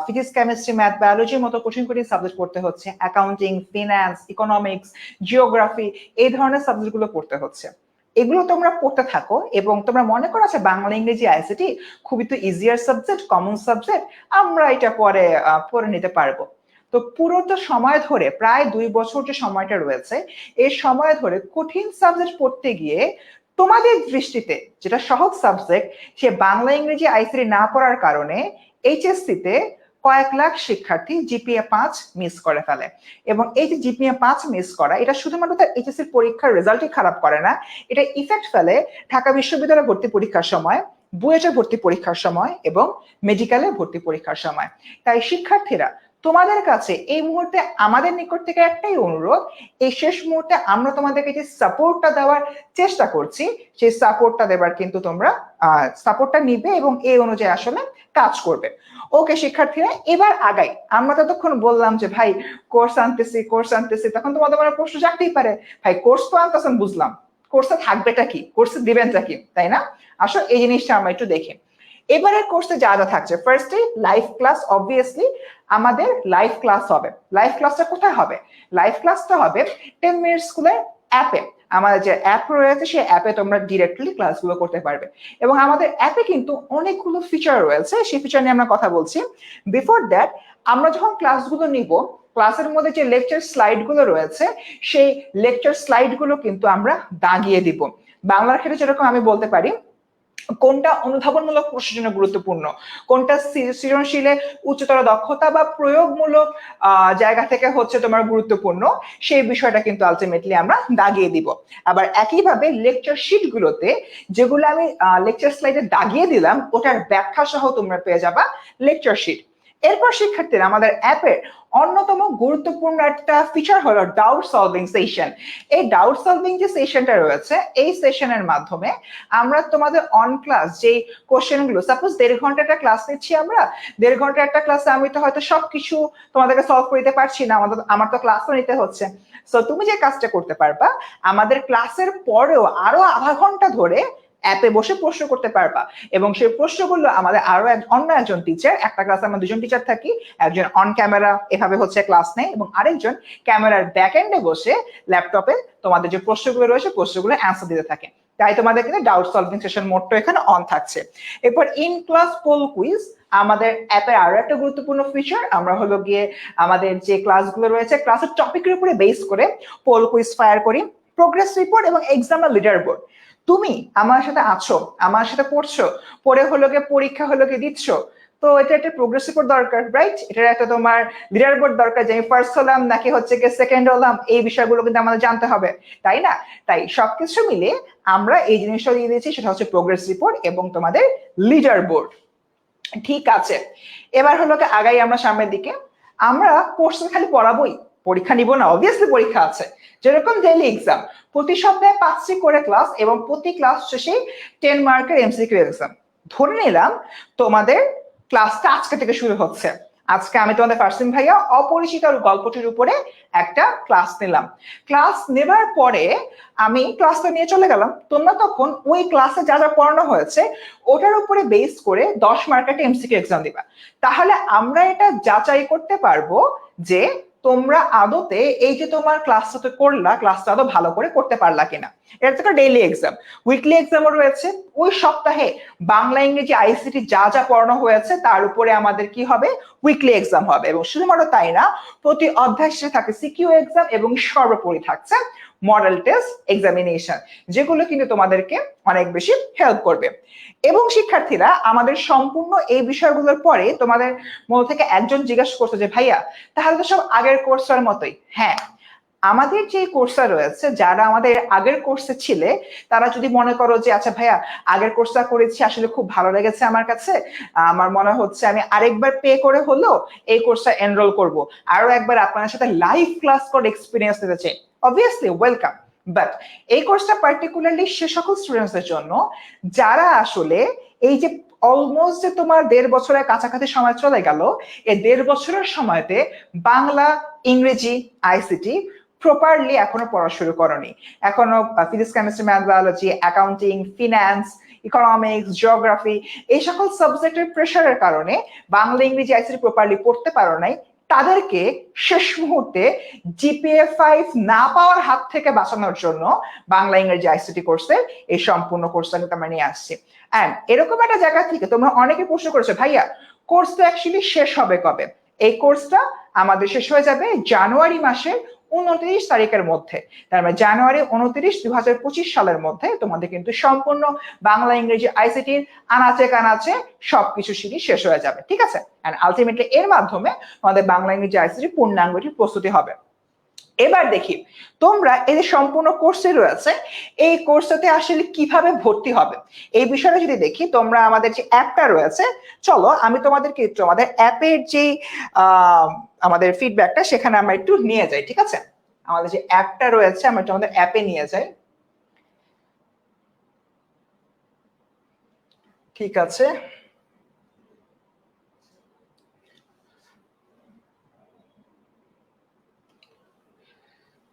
ফিজিক্স, কেমিস্ট্রি, ম্যাথ, বায়োলজির মতো কঠিন কঠিন সাবজেক্ট পড়তে হচ্ছে, অ্যাকাউন্টিং, ফিন্যান্স, ইকোনমিক্স, জিওগ্রাফি, এই ধরনের সাবজেক্ট গুলো পড়তে হচ্ছে। এগুলো তোমরা পড়তে থাকো এবং তোমরা মনে করো আছে বাংলা ইংরেজি আইসিটি খুবই তো ইজিয়ার সাবজেক্ট, কমন সাবজেক্ট, আমরা এটা পরে পড়ে নিতে পারবো। তো পুরোটা সময় ধরে প্রায় 2 বছর যে সময়টা রয়েছে, এই সময় ধরে কঠিন সাবজেক্ট পড়তে গিয়ে তোমাদের দৃষ্টিতে যেটা সহজ সাবজেক্ট সে বাংলা ইংরেজি আইসিটি না পড়ার কারণে এইচএসসি তে কয়েক লাখ শিক্ষার্থী জিপিএ 5 মিস করে ফেলে। এবং এই যে জিপিএ 5 মিস করা, এটা শুধুমাত্র তার এইচএসসি পরীক্ষার রেজাল্টই খারাপ করে না, এটা ইফেক্ট ফেলে ঢাকা বিশ্ববিদ্যালয়ে ভর্তি পরীক্ষার সময়, বুয়েটে ভর্তি পরীক্ষার সময় এবং মেডিকেলে ভর্তি পরীক্ষার সময়। তাই শিক্ষার্থীরা, তোমাদের কাছে এই মুহূর্তে আমাদের নিকট থেকে একটাই অনুরোধ, এই শেষ মুহূর্তে আমরা তোমাদেরকে যে সাপোর্টটা দেওয়ার চেষ্টা করছি, সেই সাপোর্টটা দেবার কিন্তু তোমরা সাপোর্টটা নিবে এবং এই অনুযায়ী আসলে কাজ করবে। ওকে শিক্ষার্থীরা, এবার আগাই। আমরা ততক্ষণ বললাম যে ভাই কোর্স আনতেছি, তখন তোমাদের মনে প্রশ্ন জাগতেই পারে, ভাই কোর্স তো আনতেছেন বুঝলাম, কোর্সে থাকবেটা কি, কোর্সে দিবেনটা কি, তাই না? আসলে এই জিনিসটা আমরা একটু দেখি। এবারের কোর্সে যা যা থাকছে, ফার্স্টে লাইভ ক্লাস, অবভিয়াসলি আমাদের লাইভ ক্লাস হবে। লাইভ ক্লাসটা কোথায় হবে? লাইভ ক্লাসটা হবে 10 মিনিট স্কুলের অ্যাপে। আমাদের যে অ্যাপ রয়েছে সেই অ্যাপে তোমরা ডিরেক্টলি ক্লাসগুলো করতে পারবে। এবং আমাদের অ্যাপে কিন্তু অনেকগুলো ফিচার রয়েছে, সেই ফিচার নিয়ে আমরা কথা বলছি। বিফোর দ্যাট, আমরা যখন ক্লাসগুলো নিব, ক্লাসের মধ্যে যে লেকচার স্লাইড গুলো রয়েছে সেই লেকচার স্লাইড গুলো কিন্তু আমরা দাগিয়ে দিব। বাংলার ক্ষেত্রে যেরকম আমি বলতে পারি কোনটা অনুধাবনমূলক প্রশ্নের জন্য গুরুত্বপূর্ণ, কোনটা সৃজনশীলে উচ্চতর দক্ষতা বা প্রয়োগমূলক জায়গা থেকে হচ্ছে তোমার গুরুত্বপূর্ণ, সেই বিষয়টা কিন্তু আলটিমেটলি আমরা দাগিয়ে দিব। আবার একইভাবে লেকচার শিট গুলোতে যেগুলো আমি লেকচার স্লাইডে দাগিয়ে দিলাম, ওটার ব্যাখ্যা সহ তোমরা পেয়ে যাবা লেকচার শিট। এরপর শিক্ষার্থীরা, আমাদের অ্যাপের অন্যতম গুরুত্বপূর্ণ একটা ফিচার হলো ডাউট সলভিং সেশন। এই ডাউট সলভিং যে সেশনটা রয়েছে, এই সেশনের মাধ্যমে আমরা তোমাদের অন ক্লাস যে কোশ্চেন গুলো, সাপোজ 1.5 ঘন্টা একটা ক্লাস নিচ্ছি, আমরা 1.5 ঘন্টা একটা ক্লাসে আমি তো হয়তো সবকিছু তোমাদেরকে সলভ করে দিতে পারছি না, আমার তো ক্লাসও নিতে হচ্ছে। সো তুমি যে কাজটা করতে পারবা, আমাদের ক্লাসের পরেও আরো আধা ঘন্টা ধরে অ্যাপে বসে প্রশ্ন করতে পারবা, এবং সেই প্রশ্নগুলো আমাদের আরো অন্য একজন টিচার, একটা ক্লাসে আমরা 2জন টিচার থাকি, একজন অন ক্যামেরা এভাবে হচ্ছে ক্লাস নেয় এবং আরেকজন ক্যামেরার ব্যাক এন্ডে বসে ল্যাপটপে তোমাদের যে প্রশ্নগুলো রয়েছে প্রশ্নগুলো অ্যান্সার দিতে থাকে। তাই তোমাদের কিন্তু ডাউট সলভিং সেশন মোডটা এখানে অন থাকছে। এরপর ইন ক্লাস পোল কুইজ, আমাদের অ্যাপের আরো একটা গুরুত্বপূর্ণ ফিচার। আমরা হলো গিয়ে আমাদের যে ক্লাসগুলো রয়েছে ক্লাসের টপিকের উপরে বেস করে পোল কুইজ ফায়ার করি, প্রোগ্রেস রিপোর্ট এবং এক্সামের লিডার বোর্ড। তুমি আমার সাথে আছো, আমার সাথে পড়ছো, পড়ে হলো গিয়ে পরীক্ষা হলো গিয়ে দিচ্ছ, তো এটা একটা প্রোগ্রেস রিপোর্ট দরকার, রাইট? এটার একটা তোমার লিডার বোর্ড দরকার, যে আমি ফার্স্ট হলাম নাকি হচ্ছে গিয়ে সেকেন্ড হলাম, এই বিষয়গুলো কিন্তু আমাদের জানতে হবে, তাই না? তাই সবকিছু মিলে আমরা এই জিনিসটা দিয়ে দিয়েছি, সেটা হচ্ছে প্রোগ্রেস রিপোর্ট এবং তোমাদের লিডার বোর্ড। ঠিক আছে, এবার হলো আগাই আমরা সামনের দিকে। আমরা কোর্সে খালি পড়াবোই, পরীক্ষা নিব না, অবভিয়াসলি পরীক্ষা আছে। যেরকম ডেইলি এক্সাম, প্রতি সপ্তাহে 5টি করে ক্লাস এবং প্রতি ক্লাস শেষে 10 মার্কের এমসিকিউ এক্সাম। ধরে নিলাম তোমাদের ক্লাসটা আজকে থেকে শুরু হচ্ছে, আজকে আমি তোমাদের ফারসিন ভাইয়া অপরিচিত গল্পটির উপরে একটা ক্লাস নিলাম। ক্লাস নেবার পরে আমি ক্লাসটা নিয়ে চলে গেলাম, তোমরা তখন ওই ক্লাসে যা যা পড়ানো হয়েছে ওটার উপরে বেস করে 10 মার্কের এমসিকিউ এক্সাম দিবা। তাহলে আমরা এটা যাচাই করতে পারবো যে তোমরা আদতে এই যে তোমার ক্লাসটা করলা, ক্লাসটা আদৌ ভালো করে করতে পারলা কিনা। এটা একটা ডেইলি এক্সাম, উইকলি এক্সামও রয়েছে। ওই সপ্তাহে বাংলা ইংরেজি আইসিটি যা যা পড়ানো হয়েছে তার উপরে আমাদের কি হবে, উইকলি এক্সাম হবে। এবং শুধুমাত্র তাই না, প্রতি অধ্যায় শেষে থাকে সিকিউ এক্সাম এবং সর্বোপরি থাকছে মডেল টেস্ট এক্সামিনেশন, যেগুলো কিন্তু তোমাদেরকে অনেক বেশি হেল্প করবে। এবং শিক্ষার্থীরা, আমাদের সম্পূর্ণ এই বিষয়গুলোর পরে তোমাদের মধ্যে থেকে একজন জিজ্ঞাসা করছে যে ভাইয়া তাহলে তো সব আগের কোর্সের মতোই। হ্যাঁ, আমাদের যে কোর্সটা রয়েছে, যারা আমাদের আগের কোর্সে ছিলে তারা যদি মনে করো যে আচ্ছা ভাইয়া আগের কোর্সটা করেছি আসলে খুব ভালো লেগেছে আমার কাছে, আমার মনে হচ্ছে আমি আরেকবার পে করে হলো এই কোর্সটা এনরোল করব, আরো একবার আপনার সাথে লাইভ ক্লাস করে এক্সপিরিয়েন্স নিতে চাই, অবভিয়াসলি ওয়েলকাম। বাট এই কোর্সটা পার্টিকুলারলি সে সকল স্টুডেন্টসদের জন্য যারা আসলে এই যে অলমোস্ট যে তোমার 1.5 বছরের কাছাকাছি সময় চলে গেল, এই 1.5 বছরের সময়তে বাংলা ইংরেজি আইসিটি প্রপারলি এখনো পড়া শুরু করনি। এখনো physics chemistry math biology accounting finance economics geography এই সকল সাবজেক্টের প্রেশারের কারণে বাংলা ইংরেজি আইসিটি প্রপারলি পড়তে পারো নাই, তাদেরকে শেষ মুহূর্তে জিপিএ 5 না পাওয়ার হাত থেকে বাঁচানোর জন্য বাংলা ইংরেজি আইসিটি কোর্সে এই সম্পূর্ণ কোর্সটা কিন্তু আমরা নিয়ে আসছি। এন্ড এরকম একটা জায়গা থেকে তোমরা অনেকে প্রশ্ন করেছো ভাইয়া কোর্সটা অ্যাকচুয়ালি শেষ হবে কবে। এই কোর্সটা আমাদের শেষ হয়ে যাবে জানুয়ারি মাসের 29 তারিখের মধ্যে। তার মানে জানুয়ারি 29, 2025 সালের মধ্যে তোমাদের কিন্তু সম্পূর্ণ বাংলা ইংরেজি আইসিটির আনাচে কানাচে সবকিছু সিরিজ শেষ হয়ে যাবে, ঠিক আছে। এন্ড আলটিমেটলি এর মাধ্যমে আমাদের বাংলা ইংরেজি আইসিটি পূর্ণাঙ্গটির প্রস্তুতি হবে। এবার দেখি তোমরা এই যে সম্পূর্ণ কোর্সে রয়েছে এই কোর্সটাতে আসলে কিভাবে ভর্তি হবে এই বিষয়টা যদি দেখি, তোমরা আমাদের যে অ্যাপটা রয়েছে, চলো আমি তোমাদেরকে আমাদের অ্যাপের যে আমাদের ফিডব্যাকটা সেখানে আমরা একটু নিয়ে যাই, ঠিক আছে। আমাদের যে অ্যাপটা রয়েছে আমরা একটু আমাদের অ্যাপে নিয়ে যাই, ঠিক আছে।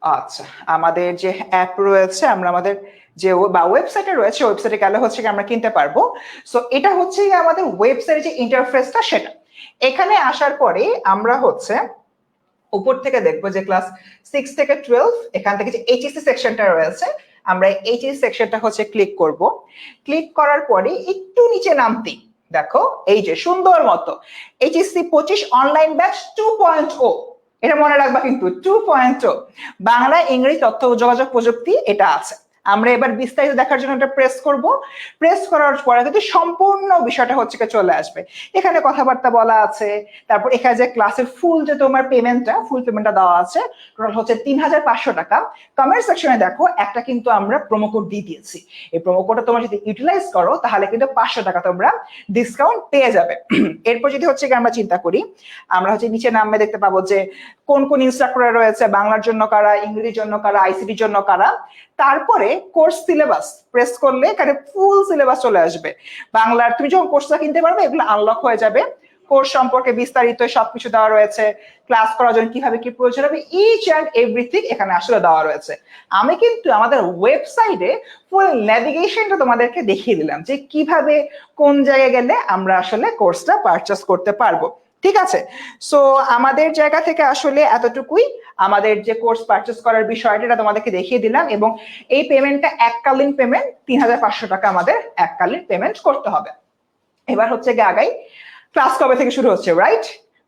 আচ্ছা, আমাদের যে অ্যাপ রয়েছে আমরা আমাদের যে ওয়েবসাইটে রয়েছে ওয়েবসাইটে গেলে হচ্ছে আমরা কিনতে পারবো। সো এটা হচ্ছে আমাদের ওয়েবসাইটের যে ইন্টারফেসটা সেটা। এখানে আসার পরে আমরা হচ্ছে উপর থেকে দেখবো যে ক্লাস 6 থেকে 12 এখান থেকে যে এইচএসসি সেকশনটা রয়েছে আমরা এইচএসসি সেকশনটা হচ্ছে ক্লিক করব। ক্লিক করার পরে একটু নিচে নামতে দেখো এই যে সুন্দর মতো এইচএসসি 25 অনলাইন ব্যাচ 2.0, এটা মনে রাখবা কিন্তু 2.0 বাংলা ইংরেজি তথ্য ও যোগাযোগ প্রযুক্তি এটা আছে। আমরা এবার বিস্তারিত দেখার জন্য এটা প্রেস করব। প্রেস করার পরে কিন্তু সম্পূর্ণ বিষয়টা হচ্ছে চলে আসবে। এখানে কথাবার্তা বলা আছে, তারপর এখানে যে ক্লাসের ফুল যে তোমার ফুল পেমেন্টটা দেওয়া আছে টোটাল হচ্ছে 3500 টাকা। কমেন্ট সেকশনে দেখো একটা কিন্তু আমরা প্রোমো কোড দিয়ে দিয়েছি, এই প্রোমো কোডটা তোমরা যদি ইউটিলাইজ করো তাহলে কিন্তু 500 টাকা তোমরা ডিসকাউন্ট পেয়ে যাবে। এরপর যদি হচ্ছে আমরা চিন্তা করি, আমরা হচ্ছে নিচে নামে দেখতে পাবো যে কোন কোন ইনস্ট্রাক্টর রয়েছে, বাংলার জন্য কারা, ইংরেজির জন্য কারা, আইসিটির জন্য কারা। তারপরে কোর্স সিলেবাস প্রেস করলে এখানে ফুল সিলেবাস চলে আসবে বাংলার। তুমি যখন কোর্সটা কিনতে পারবে এগুলো আনলক হয়ে যাবে, কোর্স সম্পর্কে বিস্তারিত সবকিছু দেওয়া রয়েছে, ক্লাস করার জন্য কিভাবে কি প্রয়োজন হবে ইচ অ্যান্ড এভরিথিং এখানে আসলে দেওয়া রয়েছে। আমি কিন্তু আমাদের ওয়েবসাইটে ফুল ন্যাভিগেশনটা তোমাদেরকে দেখিয়ে দিলাম যে কিভাবে কোন জায়গায় গেলে আমরা আসলে কোর্সটা পারচেস করতে পারবো, ঠিক আছে। সো আমাদের জায়গা থেকে আসলে এতটুকুই, আমাদের যে কোর্স পারচেস করার বিষয়টা এটা তোমাদেরকে দেখিয়ে দিলাম। এবং এই পেমেন্টটা এককালীন পেমেন্ট, 3500 টাকা আমাদের এককালীন পেমেন্ট করতে হবে। এবার হচ্ছে গিয়ে আগাই, ক্লাস কবে থেকে শুরু হচ্ছে, রাইট?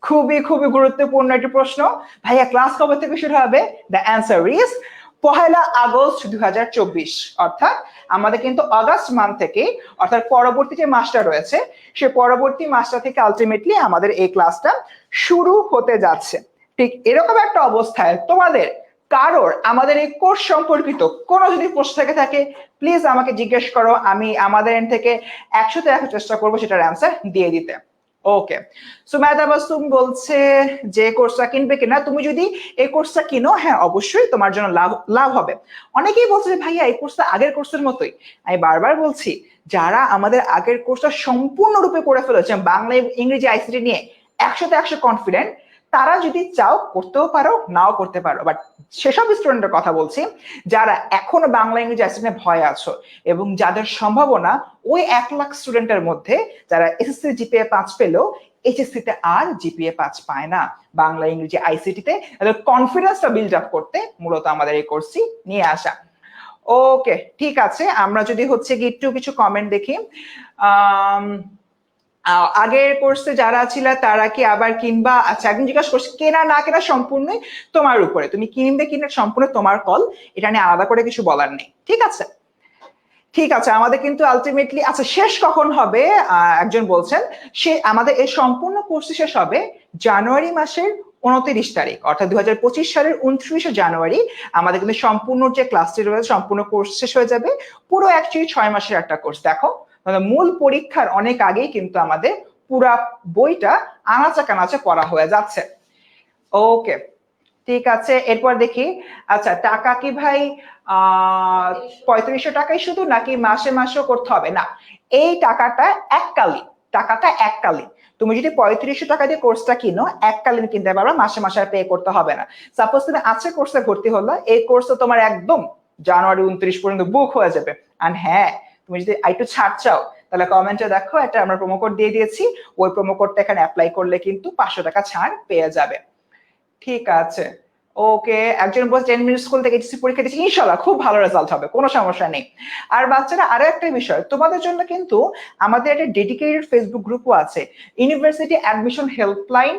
খুবই খুবই গুরুত্বপূর্ণ একটি প্রশ্ন, ভাইয়া ক্লাস কবে থেকে শুরু হবে? The answer is 1 August 2024। অর্থাৎ আমাদের কিন্তু আগস্ট মান্থ থেকে, অর্থাৎ পরবর্তী যে মাসটা রয়েছে সে পরবর্তী মাসটা থেকে আলটিমেটলি আমাদের এই ক্লাসটা শুরু হতে যাচ্ছে। ঠিক এরকম একটা অবস্থায় তোমাদের কারোর আমাদের এই কোর্স সম্পর্কিত কোনো যদি প্রশ্ন থেকে থাকে প্লিজ আমাকে জিজ্ঞেস করো, আমি আমাদের এন্ড থেকে 100 তে 100 চেষ্টা করবো সেটার অ্যান্সার দিয়ে দিতে। ওকে, সুমাইয়া বাসুম বলছে যে কোর্সটা কিনবে কিনা, তুমি যদি এই কোর্সটা কিনো হ্যাঁ অবশ্যই তোমার জন্য লাভ হবে। অনেকেই বলছে যে ভাইয়া এই কোর্সটা আগের কোর্সের মতোই। আমি বারবার বলছি যারা আমাদের আগের কোর্সটা সম্পূর্ণরূপে করে ফেলেছে বাংলা ইংরেজি আইসিটি নিয়ে 100তে 100 কনফিডেন্ট, তারা যদি চাও করতেও পারো, নাও করতে পারো। বাট সেসব স্টুডেন্টের কথা বলছি যারা এখনো বাংলা ইংরেজি আইসিটি ভয়ে আছো এবং যাদের সম্ভাবনা ওই 1 লাখ স্টুডেন্টের মধ্যে যারা এসএসসি জিপিএ 5 পেলেও এইচএসসি তে আর জিপিএ 5 পায় না বাংলা ইংরেজি আইসিটি তে, তাদের কনফিডেন্সটা বিল্ড আপ করতে মূলত আমাদের এই কোর্সটি নিয়ে আসা। ওকে, ঠিক আছে, আমরা যদি হচ্ছে কি একটু কিছু কমেন্ট দেখি। আগের কোর্সে যারা ছিল তারা কি আবার কিনবা? আচ্ছা, একদিন জিজ্ঞাসা করছি, কেনা না কেনা সম্পূর্ণই তোমার উপরে, তুমি কিনবে কিনা সম্পূর্ণ তোমার কল, এটা নিয়ে আলাদা করে কিছু বলার নেই। ঠিক আছে, ঠিক আছে, আমাদের কিন্তু আলটিমেটলি আচ্ছা শেষ কখন হবে একজন বলছেন, সে আমাদের এই সম্পূর্ণ কোর্স শেষ হবে জানুয়ারি মাসের 29 তারিখ, অর্থাৎ 2025 সালের 29শে জানুয়ারি আমাদের কিন্তু সম্পূর্ণ যে ক্লাসটি রয়েছে সম্পূর্ণ কোর্স শেষ হয়ে যাবে। পুরো অ্যাকচুয়ালি 6 মাসের একটা কোর্স। দেখো, মূল পরীক্ষার অনেক আগেই কিন্তু আমাদের পুরা বইটা আনাচা কানাচা পড়া হয়ে যাচ্ছে। ওকে, ঠিক আছে, এরপর দেখি। আচ্ছা, টাকা কি ভাই 3500 টাকাই শুধু, নাকি মাসে মাসেও করতে হবে? না, এই টাকাটা এককালীন। তুমি যদি 3500 টাকা দিয়ে কোর্সটা কিনো, এককালীন কিনতে পারবে, মাসে মাসে আর পে করতে হবে না। সাপোজ তুমি আজকে কোর্সে ভর্তি হলো, এই কোর্সটা তোমার একদম জানুয়ারি 29 পর্যন্ত বুক হয়ে যাবে। আর হ্যাঁ, তুমি যদি একটু ছাড় চাও তাহলে কমেন্টে দেখো, এটা আমরা প্রোমো কোড দিয়ে দিয়েছি, ওই প্রোমো কোডটা এখানে অ্যাপ্লাই করলে কিন্তু 500 টাকা ছাড় পেয়ে যাবে। ঠিক আছে, ওকে, একজন বলছে 10 মিনিট স্কুল থেকে এইচএসসি পরীক্ষা দিচ্ছি, ইনশাআল্লাহ খুব ভালো রেজাল্ট হবে, কোনো সমস্যা নেই। আর বাচ্চারা, আরো একটা বিষয় তোমাদের জন্য কিন্তু আমাদের একটা ডেডিকেটেড ফেসবুক গ্রুপও আছে, ইউনিভার্সিটি অ্যাডমিশন হেল্পলাইন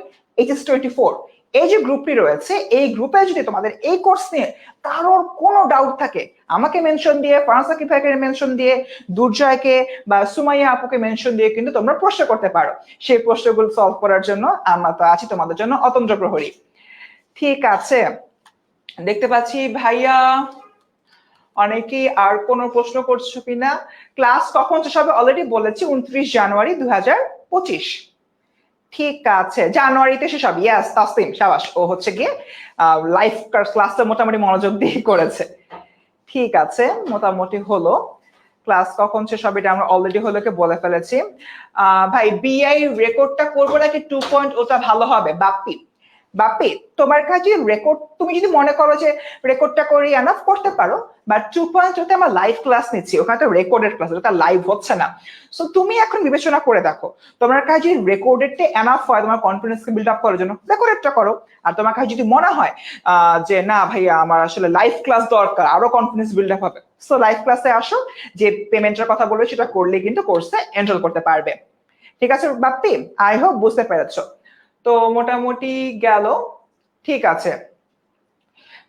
HS24। এই যে গ্রুপটি রয়েছে, এই গ্রুপে যদি তোমাদের এই কোর্স নিয়ে কারোর কোনো ডাউট থাকে, আমাকে মেনশন দিয়ে, ফারাসাকি ভাইকে মেনশন দিয়ে, দুর্জয়কে বা সুমাইয়া আপুকে মেনশন দিয়ে কিন্তু তোমরা প্রশ্ন করতে পারো। সেই প্রশ্নগুলো সলভ করার জন্য আমরা তো আছি তোমাদের জন্য অতন্ত্র প্রহরী। ঠিক আছে, দেখতে পাচ্ছি ভাইয়া অনেকেই আর কোনো প্রশ্ন করছো কিনা। ক্লাস কখন শেষ হবে অলরেডি বলেছি, 29 জানুয়ারি 2025। ঠিক আছে, জানুয়ারিতে শেষ হবে। ইয়াস, তাসলিম শাবাশ, ও হচ্ছে গিয়ে লাইভ ক্লাসটা মোটামুটি মনোযোগ দিয়ে করেছে। ঠিক আছে, মোটামুটি হলো। ক্লাস কখন শেষ হবে এটা আমরা অলরেডি হলোকে বলে ফেলেছি। ভাই, বিআই রেকর্ডটা করবো নাকি 2.0 ওটা ভালো হবে? বাপ্পি, তোমার কাছে রেকর্ড, তুমি যদি মনে করো যে রেকর্ডটা করে এনাফ করতে পারো, বাট 2.0 আমরা লাইভ ক্লাস নিচ্ছি, ওখানে তো রেকর্ডেড ক্লাস, ওটা লাইভ হচ্ছে না। সো তুমি এখন বিবেচনা করে দেখো, তোমার কাছে রেকর্ডেডটা এনাফ হয় তোমার কনফিডেন্সকে বিল্ড আপ করার জন্য, রেকর্ডেডটা করো। আর তোমার কাছে যদি মনে হয় যে না ভাইয়া আমার আসলে লাইভ ক্লাস দরকার, আরো কনফিডেন্স বিল্ড আপ হবে, সো লাইভ ক্লাসে আসো, যে পেমেন্টের কথা বলবে সেটা করলে কিন্তু কোর্সে এনরোল করতে পারবে। ঠিক আছে বাপ্পি, আই হোপ বুঝতে পেরেছো। তো মোটামুটি গেল। ঠিক আছে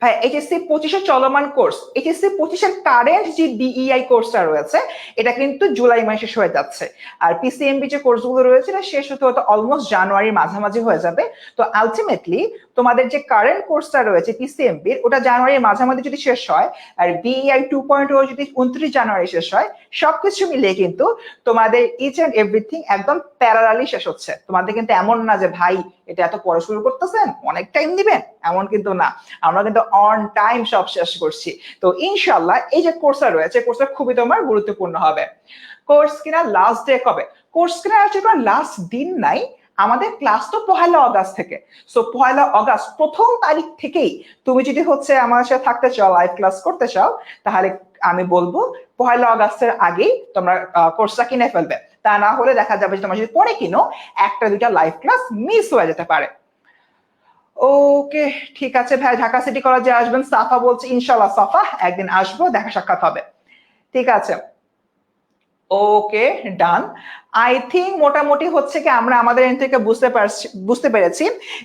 ভাই, এইচএসসি 25 চলমান কোর্স, এইচএসসি 25 কারেন্ট যে ডিইআই কোর্সটা রয়েছে এটা কিন্তু জুলাই মাসে শেষ হয়ে যাচ্ছে। আর পিসিএমবি যে কোর্সগুলো রয়েছে এটা শেষ হতে হতে অলমোস্ট জানুয়ারির মাঝামাঝি হয়ে যাবে। তো আলটিমেটলি তোমাদের যে কারেন্ট কোর্সটা রয়েছে পিসিএমবির, ওটা জানুয়ারির মাঝামাঝি যদি শেষ হয়, আর বিইআই 2.0 যদি 29 জানুয়ারি শেষ হয়, সবকিছু মিলিয়ে কিন্তু তোমাদের ইচ এন্ড এভরিথিং একদম প্যারালালি শেষ হচ্ছে। তোমাদের কিন্তু এমন না যে ভাই এটা এত পরে শুরু করতেছেন, অনেক টাইম দিবেন, এমন কিন্তু না, আমরা কিন্তু অন টাইম সব শেষ করছি। তো ইনশাআল্লাহ এই যে কোর্সটা রয়েছে, কোর্সটা খুবই তোমার গুরুত্বপূর্ণ হবে। কোর্স কিনা লাস্ট ডে কবে? কোর্স কিনা আসলে লাস্ট দিন নাই, আমাদের ক্লাস তো 1 আগস্ট থেকে। সো 1 আগস্ট প্রথম তারিখ থেকেই তুমি যদি হচ্ছে আমার সাথে থাকতে চাও, লাইভ ক্লাস করতে চাও, তাহলে আমি বলবো 1 আগস্টের আগেই তোমরা কোর্সটা কিনে ফেলবে। তা না হলে দেখা যাবে যে তোমরা যদি পরে কিনো, 1-2টা লাইভ ক্লাস মিস হয়ে যেতে পারে। ওকে, ঠিক আছে ভাই, ঢাকা সিটি কলেজে আসবেন সাফা বলছে, ইনশাআল্লাহ সাফা একদিন আসবো, দেখা সাক্ষাৎ হবে। ঠিক আছে, ওকে, ডান। আই থিঙ্ক মোটামুটি হচ্ছে কি আমরা আমাদের এন্ড থেকে বুঝতে পেরেছি,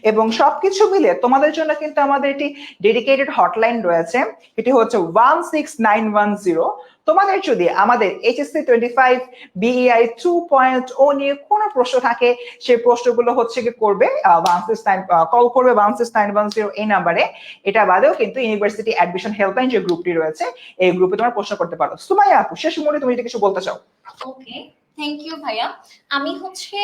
এবং সবকিছু মিলে তোমাদের জন্য কিন্তু আমাদের একটি ডেডিকেটেড হটলাইন রয়েছে, এটি হচ্ছে 16910। তোমাদের যদি আমাদের এইচএসসি 25 বিইআই 2.0 নিয়ে কোনো প্রশ্ন থাকে, সেই প্রশ্নগুলো হচ্ছে কি করবে কল করবে 16910 এই নাম্বারে। এটা বাদেও কিন্তু ইউনিভার্সিটি অ্যাডমিশন হেল্পলাইন যে গ্রুপটি রয়েছে, এই গ্রুপে তোমরা প্রশ্ন করতে পারো। সুমাইয়া আপু, শেষ মুহূর্তে তুমি যদি কিছু বলতে চাও। ওকে, থ্যাংক ইউ ভাইয়া। আমি হচ্ছে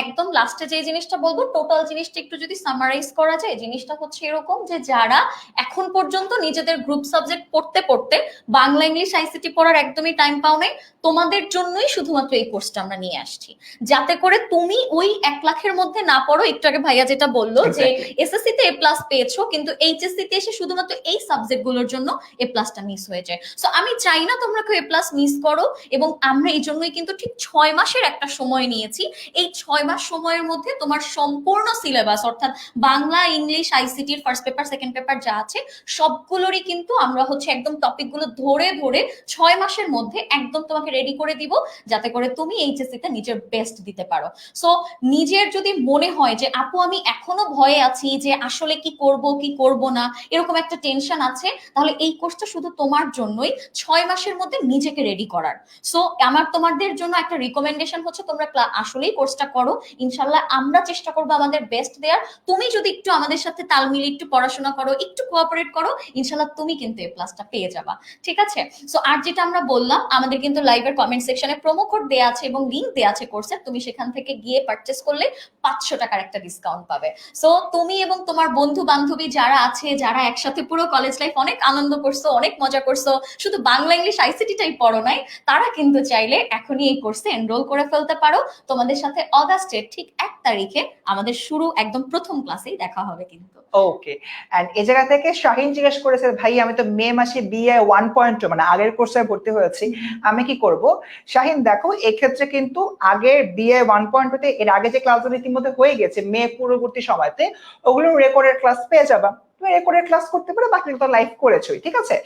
একদম লাস্টে যে জিনিসটা বলবো, টোটাল জিনিসটা একটু যদি সামারাইজ করা যায়, জিনিসটা হচ্ছে এরকম যে যারা এখন পর্যন্ত নিজেদের গ্রুপ সাবজেক্ট পড়তে পড়তে বাংলা ইংলিশ আইসিটি পড়ার একদমই টাইম পাও নাই, তোমাদের জন্যই শুধুমাত্র এই কোর্সটা আমরা নিয়ে আসছি, যাতে করে তুমি ওই 1 লাখের মধ্যে না পড়ো। একটু আগে ভাইয়া যেটা বললো যে Exactly. এসএসসি তে A+ পেয়েছো, কিন্তু এইচএসসি তে এসে শুধুমাত্র এই সাবজেক্ট গুলোর জন্য A+টা মিস হয়ে যায়। সো আমি চাই না তোমরা কেউ A+ মিস করো, এবং আমরা এই জন্যই কিন্তু ঠিক 6 মাসের একটা সময় নিয়েছি। এই 6 মাস সময়ের মধ্যে তোমার সম্পূর্ণ সিলেবাস, অর্থাৎ বাংলা ইংলিশ আইসিটির ফার্স্ট পেপার সেকেন্ড পেপার যা আছে সবগুলোরই কিন্তু আমরা হচ্ছে একদম টপিকগুলো ধরে ধরে 6 মাসের মধ্যে একদম তোমাকে রেডি করে দিব, যাতে করে তুমি এইচএসসি তে নিজের বেস্ট দিতে পারো। সো নিজের যদি মনে হয় যে আপু আমি এখনো ভয়ে আছি যে আসলে কি করব কি করব না, এরকম একটা টেনশন আছে, তাহলে এই কোর্সটা শুধু তোমার জন্যই, 6 মাসের মধ্যে নিজেকে রেডি করার। সো আমার তোমাদের জন্য একটা রিকমেন্ডেশন হচ্ছে তোমরা আসলেই কোর্সটা করো। ইনশাল্লাহ আমরা চেষ্টা করবো আমাদের বেস্ট দেওয়ার। তুমি যদি একটু আমাদের সাথে তাল মিলিয়ে একটু পড়াশোনা করো, একটু কোঅপারেট করো, ইনশাল্লাহ তুমি কিন্তু A+টা পেয়ে যাবা। ঠিক আছে? সো আর যেটা আমরা বললাম, আমাদের কিন্তু লাইভের কমেন্ট সেকশনে প্রোমো কোড দেওয়া আছে এবং লিংক দেওয়া আছে কোর্সের, তুমি সেখান থেকে গিয়ে পারচেস করলে 500 টাকার একটা ডিসকাউন্ট পাবে। সো তুমি এবং তোমার বন্ধু বান্ধবী যারা আছে, যারা একসাথে পুরো কলেজ লাইফ অনেক আনন্দ করছো, অনেক মজা করছো, শুধু বাংলা ইংলিশ আইসিটিটাই পড়ো নাই, তারা কিন্তু চাইলে এখনই এই কোর্সে এনরোল করে ফেলতে পারো। তোমাদের সাথে অগাস্টের ঠিক 1 তারিখে আমাদের শুরু একদম প্রথম ক্লাসেই দেখা হবে কিন্তু। ওকে, এন্ড এই জায়গা থেকে শাহিন জিজ্ঞেস করেছে ভাই আমি তো মে মাসে বিএ 1.2 মানে আগের কোর্সে ভর্তি হয়েছি, আমি কি করব? শাহিন দেখো, এক্ষেত্রে কিন্তু আগের বিএ 1.2 তে এর আগে যে ক্লাসগুলো ইতিমধ্যে হয়ে গেছে মে পূর্ববর্তী সময়তে, ওগুলো রেকর্ডেড ক্লাস পেয়ে যাবা। তুমি রেকর্ডেড ক্লাস করতে পারো, বাকি তো লাইভ করেছোই, ঠিক আছে?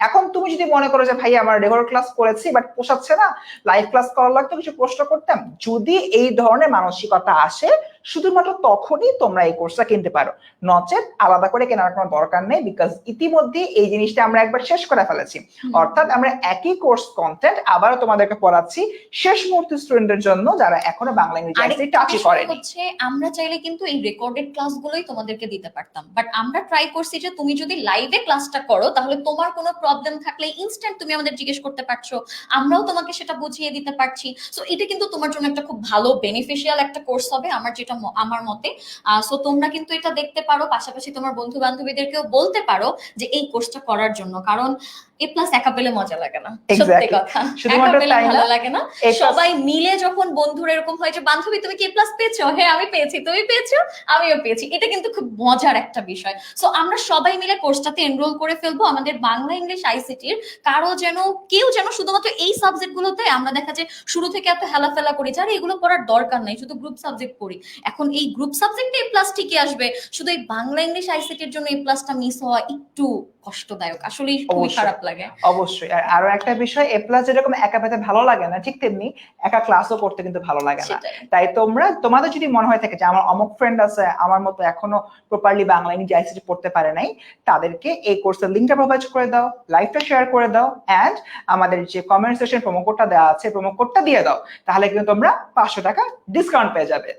এখন তুমি যদি মনে করো যে ভাই আমার রেকর্ড ক্লাস করেছি বাট পোষাচ্ছে না, লাইভ ক্লাস করার লাগতো, কিছু প্রশ্ন করতাম, যদি এই ধরনের মানসিকতা আসে শুধুমাত্র তখনই তোমরা এই কোর্সটা কিনতে পারো, নচেত আলাদা করে কেনার কোনো দরকার নেই, বিকজ ইতিমধ্যে এই জিনিসটা আমরা একবার শেষ করে ফেলেছি। অর্থাৎ আমরা একই কোর্স কন্টেন্ট আবারও তোমাদেরকে পড়াচ্ছি শেষ মুহূর্তে স্টুডেন্টদের জন্য যারা এখনো বাংলা ইংরেজি আইসিটি টাচই করেনি। হচ্ছে আমরা চাইলে কিন্তু এই রেকর্ডেড ক্লাসগুলোই তোমাদেরকে দিতে পারতাম, বাট আমরা ট্রাই করছি যে তুমি যদি লাইভে ক্লাসটা করো তাহলে তোমার কোনো প্রবলেম থাকলে ইনস্ট্যান্ট তুমি আমাদের জিজ্ঞেস করতে পারছো, আমরাও তোমাকে সেটা বুঝিয়ে দিতে পারছি। সো এটা কিন্তু তোমার জন্য একটা খুব ভালো বেনিফিশিয়াল একটা কোর্স হবে আমার যেটা আমার মতে। সো তোমরা কিন্তু এটা দেখতে পারো, পাশাপাশি তোমার বন্ধু বান্ধবীদেরকেও বলতে পারো যে এই কোর্সটা করার জন্য, কারণ A+ একা পেলে মজা লাগে না, সত্যি কথা, একা পেলে ভালো লাগে না। সবাই মিলে যখন বন্ধুর এরকম হয় যে বান্ধবী তুমি কি A+ পেয়েছো, হ্যাঁ আমি পেয়েছি, তুমি পেয়েছো, আমিও পেয়েছি, এটা কিন্তু খুব মজার একটা বিষয়। সো আমরা সবাই মিলে কোর্সটাতে এনরোল করে ফেলবো, আমাদের বাংলা ইংলিশ আইসিটির কেউ যেন শুধুমাত্র এই সাবজেক্ট গুলোতে আমরা দেখা যায় শুরু থেকে এত হেলাফেলা করি, যারা এগুলো পড়ার দরকার নাই, শুধু গ্রুপ সাবজেক্ট পড়ি, এখন এই গ্রুপ সাবজেক্টে A+ ঠিকই আসবে, শুধু এই বাংলা ইংলিশ আইসিটির জন্য A+টা মিস হওয়া একটু কষ্টদায়ক, আসলে খুবই খারাপ লাগে। অবশ্যই। আর আরো একটা বিষয়, A+ যেরকম একা পেতে ভালো লাগে না, ঠিক তেমনি একা ক্লাসও করতে কিন্তু ভালো লাগে না। তাই তোমাদের যদি মনে হয় থাকে যে আমার অমুক ফ্রেন্ড আছে আমার মতো এখনো প্রপারলি বাংলা ইংরেজি আইসিটি পড়তে পারে নাই, তাদেরকে এই কোর্সের লিংকটা প্রোভাইড করে দাও, লাইভটা শেয়ার করে দাও, এন্ড আমাদের যে কমেন্ট সেকশন প্রোমো কোডটা দেওয়া আছে প্রোমো কোডটা দিয়ে দাও, তাহলে কিন্তু তোমরা 500 টাকা ডিসকাউন্ট পেয়ে যাবে।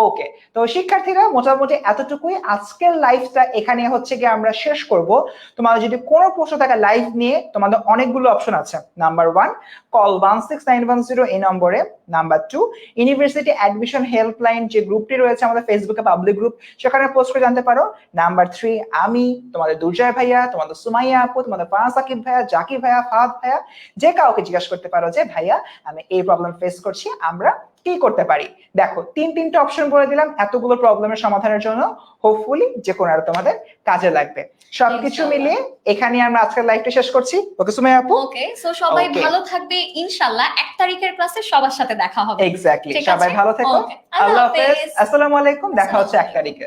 ওকে, তো শিক্ষার্থীরা মোটামুটি এতটুকুই, আজকের লাইভটা এখানে হচ্ছে গিয়ে আমরা শেষ করব। তোমাদের যদি কোনো প্রশ্ন থাকে লাইভ নিয়ে, তোমাদের অনেকগুলো অপশন আছে। নাম্বার 1 কল 16910 এই নম্বরে, নাম্বার 2 ইউনিভার্সিটি অ্যাডমিশন হেল্পলাইন যে গ্রুপটি রয়েছে আমাদের ফেসবুকে পাবলিক গ্রুপ, সেখানে পোস্ট করে জানতে পারো। নাম্বার 3 আমি তোমাদের দুর্জয় ভাইয়া, তোমাদের সুমাইয়া আপু, তোমাদের ফারাজ সাকিব ভাইয়া, জাকির ভাইয়া, ফাহাদ ভাইয়া, যে কাউকে জিজ্ঞাসা করতে পারো যে ভাইয়া আমি এই প্রবলেম ফেস করছি, আমরা কি করতে পারি। দেখো তিনটা অপশন বলে দিলাম এতগুলো প্রবলেমের সমাধানের জন্য, হোপফুলি যে কোনো আর তোমাদের কাজে লাগবে। সবকিছু মিলিয়ে এখানে আমরা আজকের লাইভটা শেষ করছি। ওকে সুমাইয়া আপু? ওকে, সো সবাই ভালো থাকবে, ইনশাআল্লাহ 1 তারিখের ক্লাসে সবার সাথে দেখা হবে। এক্স্যাক্টলি, সবাই ভালো থেকো, আল্লাহ হাফেজ, আসসালামু আলাইকুম, দেখা হচ্ছে 1 তারিখে।